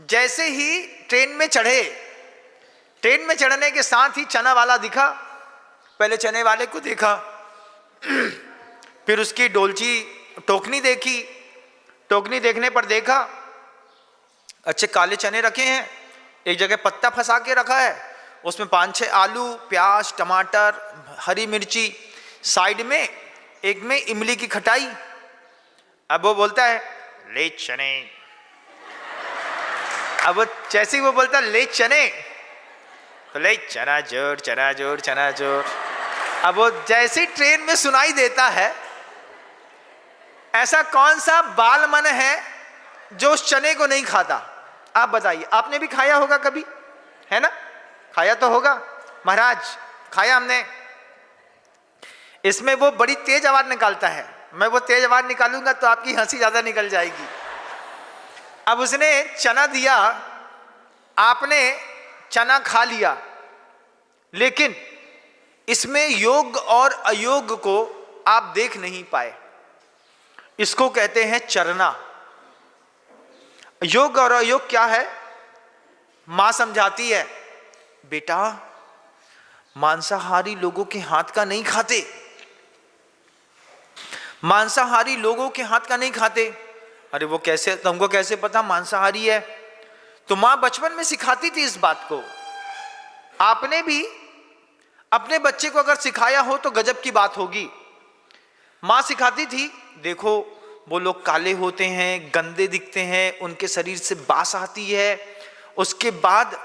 जैसे ही ट्रेन में चढ़े, ट्रेन में चढ़ने के साथ ही चना वाला दिखा। पहले चने वाले को देखा, फिर उसकी डोलची टोकनी देखी। टोकनी देखने पर देखा अच्छे काले चने रखे हैं, एक जगह पत्ता फंसा के रखा है, उसमें 5-6 आलू, प्याज, टमाटर, हरी मिर्ची, साइड में एक में इमली की खटाई। अब वो बोलता है ले चने। अब वो जैसे ही वो बोलता ले चने तो ले चना जोर, चना जोर, चना जोर। अब वो जैसे ट्रेन में सुनाई देता है, ऐसा कौन सा बाल मन है जो उस चने को नहीं खाता? आप बताइए, आपने भी खाया होगा कभी, है ना? खाया तो होगा महाराज, खाया हमने। इसमें वो बड़ी तेज आवाज निकालता है, मैं वो तेज आवाज निकालूंगा तो आपकी हंसी ज्यादा निकल जाएगी। अब उसने चना दिया, आपने चना खा लिया, लेकिन इसमें योग और अयोग को आप देख नहीं पाए। इसको कहते हैं चरना। योग और अयोग क्या है? मां समझाती है, बेटा मांसाहारी लोगों के हाथ का नहीं खाते, मांसाहारी लोगों के हाथ का नहीं खाते। अरे वो कैसे, तुमको कैसे पता मांसाहारी है? तो मां बचपन में सिखाती थी इस बात को। आपने भी अपने बच्चे को अगर सिखाया हो तो गजब की बात होगी। मां सिखाती थी, देखो वो लोग काले होते हैं, गंदे दिखते हैं, उनके शरीर से बास आती है, उसके बाद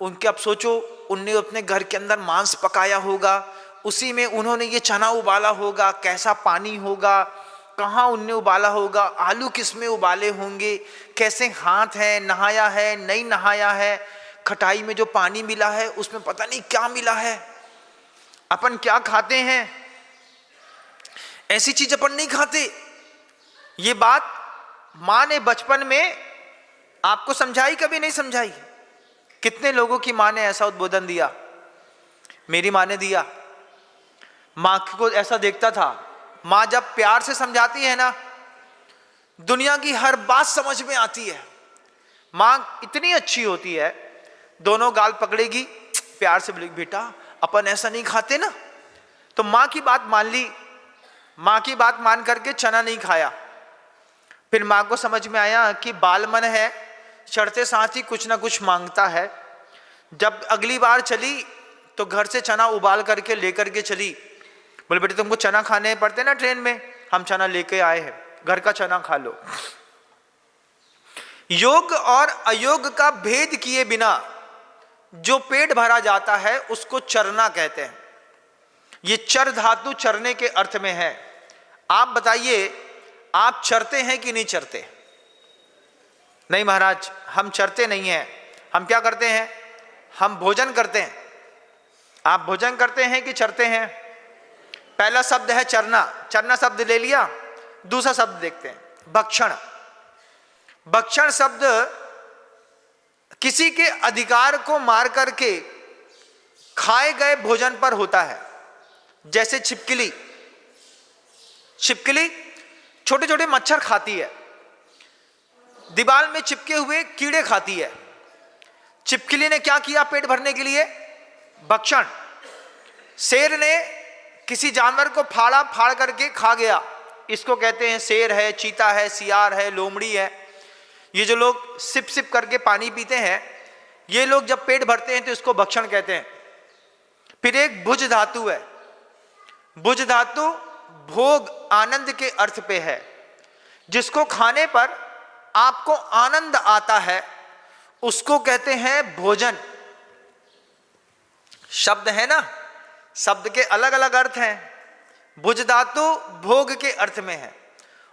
उनके, अब सोचो उनने अपने घर के अंदर मांस पकाया होगा, उसी में उन्होंने ये चना उबाला होगा, कैसा पानी होगा, कहाँ उनने उबाला होगा, आलू किस में उबाले होंगे, कैसे हाथ है, नहाया है नहीं नहाया है, खटाई में जो पानी मिला है उसमें पता नहीं क्या मिला है। अपन क्या खाते हैं, ऐसी चीज अपन नहीं खाते। ये बात मां ने बचपन में आपको समझाई, कभी नहीं समझाई? कितने लोगों की मां ने ऐसा उद्बोधन दिया? मेरी मां ने दिया। मां को ऐसा देखता था, मां जब प्यार से समझाती है ना, दुनिया की हर बात समझ में आती है। मां इतनी अच्छी होती है, दोनों गाल पकड़ेगी, प्यार से बोलेगी बेटा अपन ऐसा नहीं खाते ना। तो मां की बात मान ली, मां की बात मान करके चना नहीं खाया। फिर मां को समझ में आया कि बाल मन है, चढ़ते साथ ही कुछ ना कुछ मांगता है। जब अगली बार चली तो घर से चना उबाल करके लेकर के चली। बोले बेटे तुमको चना खाने पड़ते ना ट्रेन में, हम चना लेके आए हैं, घर का चना खा लो। योग और अयोग का भेद किए बिना जो पेट भरा जाता है उसको चरना कहते हैं। ये चर धातु चरने के अर्थ में है। आप बताइए, आप चरते हैं कि नहीं चरते? नहीं महाराज, हम चरते नहीं हैं। हम क्या करते हैं? हम भोजन करते हैं। आप भोजन करते हैं कि चरते हैं? पहला शब्द है चरना, चरना शब्द ले लिया। दूसरा शब्द देखते हैं, भक्षण। भक्षण शब्द किसी के अधिकार को मार करके खाए गए भोजन पर होता है। जैसे छिपकली, छिपकली छोटे छोटे मच्छर खाती है, दीवार में चिपके हुए कीड़े खाती है। छिपकली ने क्या किया पेट भरने के लिए? भक्षण। शेर ने किसी जानवर को फाड़ा, फाड़ करके खा गया, इसको कहते हैं शेर है, चीता है, सियार है, लोमड़ी है। ये जो लोग सिप सिप करके पानी पीते हैं, ये लोग जब पेट भरते हैं तो इसको भक्षण कहते हैं। फिर एक भुज धातु है। भुज धातु भोग, आनंद के अर्थ पे है। जिसको खाने पर आपको आनंद आता है उसको कहते हैं भोजन। शब्द है ना, शब्द के अलग अलग अर्थ हैं। भुज धातु भोग के अर्थ में है।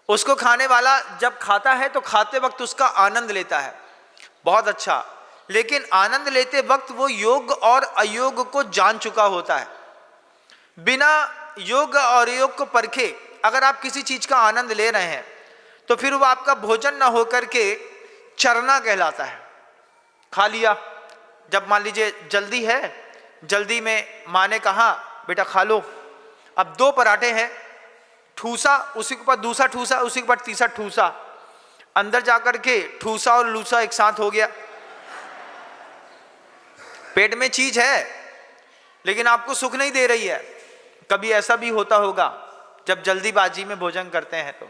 उसको खाने वाला जब खाता है तो खाते वक्त उसका आनंद लेता है, बहुत अच्छा। लेकिन आनंद लेते वक्त वो योग और अयोग को जान चुका होता है। बिना योग और योग को परखे अगर आप किसी चीज का आनंद ले रहे हैं तो फिर वो आपका भोजन ना होकर के चरना कहलाता है। खा लिया, जब मान लीजिए जल्दी है, जल्दी में माँ ने कहा बेटा खा लो, अब 2 पराठे हैं, ठूसा उसी के ऊपर दूसरा ठूसा, उसी के ऊपर तीसरा ठूसा, अंदर जाकर के ठूसा और लूसा एक साथ हो गया। पेट में चीज है लेकिन आपको सुख नहीं दे रही है। कभी ऐसा भी होता होगा जब जल्दीबाजी में भोजन करते हैं तो।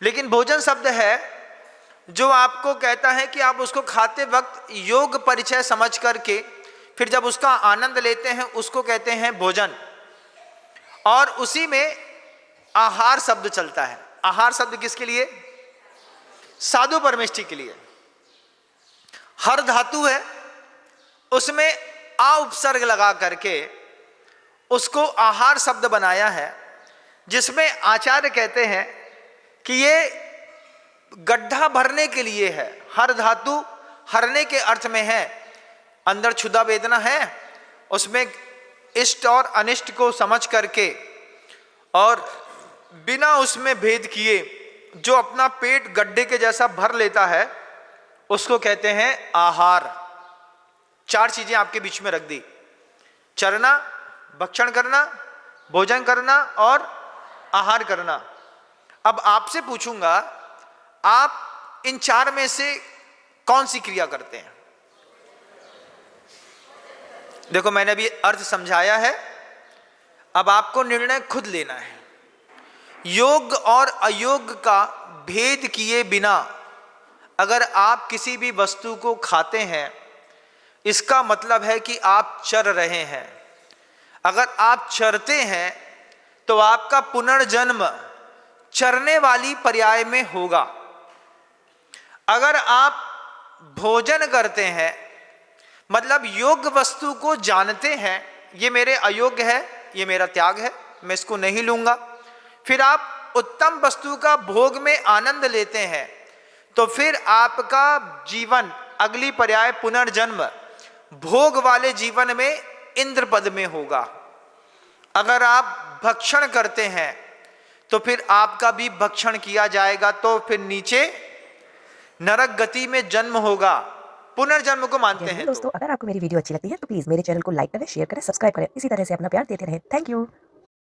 लेकिन भोजन शब्द है जो आपको कहता है कि आप उसको खाते वक्त योग परिचय समझ करके फिर जब उसका आनंद लेते हैं उसको कहते हैं भोजन। और उसी में आहार शब्द चलता है। आहार शब्द किसके लिए? साधु परमेष्टि के लिए। हर धातु है, उसमें आ उपसर्ग लगा करके उसको आहार शब्द बनाया है, जिसमें आचार्य कहते हैं कि ये गड्ढा भरने के लिए है। हर धातु हरने के अर्थ में है। अंदर क्षुधा वेदना है, उसमें इष्ट और अनिष्ट को समझ करके और बिना उसमें भेद किए जो अपना पेट गड्ढे के जैसा भर लेता है उसको कहते हैं आहार। 4 चीजें आपके बीच में रख दी: चरना, भक्षण करना, भोजन करना और आहार करना। अब आपसे पूछूंगा, आप इन 4 में से कौन सी क्रिया करते हैं? देखो, मैंने अभी अर्थ समझाया है, अब आपको निर्णय खुद लेना है। योग और अयोग का भेद किए बिना अगर आप किसी भी वस्तु को खाते हैं, इसका मतलब है कि आप चर रहे हैं। अगर आप चरते हैं तो आपका पुनर्जन्म चरने वाली पर्याय में होगा। अगर आप भोजन करते हैं मतलब योग वस्तु को जानते हैं, ये मेरे अयोग्य है, ये मेरा त्याग है, मैं इसको नहीं लूंगा, फिर आप उत्तम वस्तु का भोग में आनंद लेते हैं, तो फिर आपका जीवन अगली पर्याय पुनर्जन्म भोग वाले जीवन में इंद्र पद में होगा। अगर आप भक्षण करते हैं तो फिर आपका भी भक्षण किया जाएगा, तो फिर नीचे नरक गति में जन्म होगा। पुनर्जन्म को मानते हैं। दोस्तों, अगर आपको मेरी वीडियो अच्छी लगती है तो प्लीज मेरे चैनल को लाइक करें, शेयर करें, सब्सक्राइब करें। इसी तरह से अपना प्यार देते रहें। Thank you.